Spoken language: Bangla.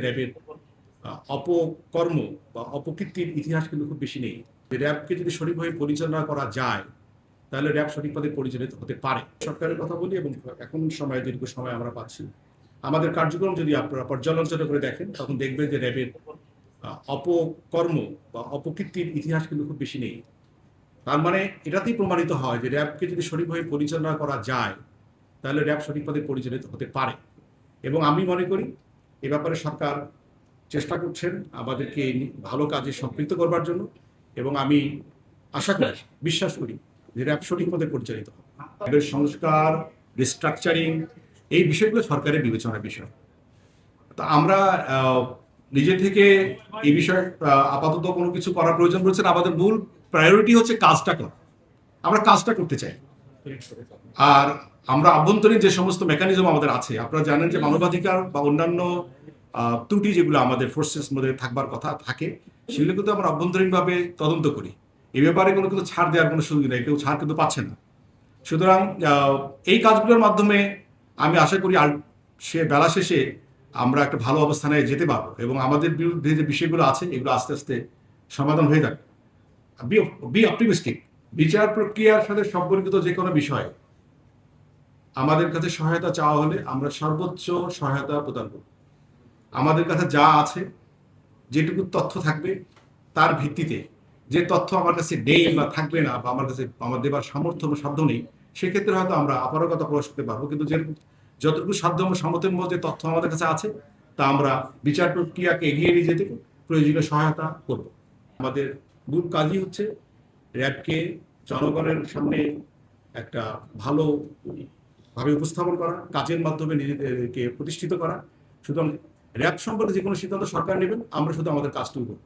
র্যাবের অপকর্ম বা অপকীর্তির ইতিহাস কিন্তু খুব বেশি নেই। র্যাবকে যদি সঠিকভাবে পরিচালনা করা যায় তাহলে র্যাব সঠিকভাবে পরিচালিত হতে পারে। সরকারের কথা বলি এবং এখন সময় দীর্ঘ সময় আমরা পাচ্ছি, আমাদের কার্যক্রম যদি আপনারা পর্যালোচনা করে দেখেন তখন দেখবেন যে র্যাবের অপকর্ম বা অপকীর্তির ইতিহাস কিন্তু খুব বেশি নেই। তার মানে এটাতেই প্রমাণিত হয় যে র্যাবকে যদি সঠিকভাবে পরিচালনা করা যায় তাহলে র্যাব সঠিকভাবে পরিচালিত হতে পারে। এবং আমি মনে করি এ ব্যাপারে সরকার চেষ্টা করছেন আমাদেরকে ভালো কাজে সম্পৃক্ত করবার জন্য, এবং আমি আশা করি, বিশ্বাস করি যে র্যাব সঠিকভাবে পরিচালিত হবে। র্যাবের সংস্কার, রিস্ট্রাকচারিং, এই বিষয়গুলো সরকারের বিবেচনার বিষয়। তা আমরা নিজে থেকে এই বিষয়ে আপাতত কোনো কিছু করার প্রয়োজন পড়ছে না। আমাদের মূল প্রায়োরিটি হচ্ছে কাজটা করা। আমরা কাজটা করতে চাই। আর আমরা আভ্যন্তরীণ যে সমস্ত মেকানিজম আমাদের আছে, আপনারা জানেন যে মানবাধিকার বা অন্যান্য ত্রুটি যেগুলো আমাদের ফোর্সেস মধ্যে থাকবার কথা থাকে, সেগুলো কিন্তু আমরা অভ্যন্তরীণভাবে তদন্ত করি। এই ব্যাপারে কোনো কিন্তু ছাড় দেওয়ার কোনো সুযোগ নেই, কেউ ছাড় কিন্তু পাচ্ছে না। সুতরাং এই কাজগুলোর মাধ্যমে আমি আশা করি আর সে বেলা শেষে আমরা একটা ভালো অবস্থানে যেতে পারবো, এবং আমাদের বিরুদ্ধে যে বিষয়গুলো আছে এগুলো আস্তে আস্তে সমাধান হয়ে যাবে। B optimistic. বিচার প্রক্রিয়ার সাথে সম্পর্কিত যে কোনো বিষয় আমাদের কাছে সহায়তা চাওয়া হলে আমরা সর্বোচ্চ সহায়তা প্রদান করব। আমাদের কাছে যা আছে, যেটুকু তথ্য থাকবে তার ভিত্তিতে, যে তথ্য আমার কাছে নেই বা থাকবে না বা আমার কাছে আমার দেবার সামর্থ্য বা সাধ্য নেই, সেক্ষেত্রে হয়তো আমরা অপারগতা প্রকাশ করতে পারবো, কিন্তু যতটুকু সাধ্য এবং সামর্থ্যের মধ্যে তথ্য আমাদের কাছে আছে তা আমরা বিচার প্রক্রিয়াকে এগিয়ে নিয়ে যেতে প্রয়োজনীয় সহায়তা করব। আমাদের মূল কাজই হচ্ছে র্যাবকে জনগণের সামনে একটা ভালোভাবে উপস্থাপন করা, কাজের মাধ্যমে নিজেদেরকে প্রতিষ্ঠিত করা। সুতরাং র্যাব সম্পর্কে যে কোনো সিদ্ধান্ত সরকার নেবেন, আমরা শুধু আমাদের কাজটুকু করব।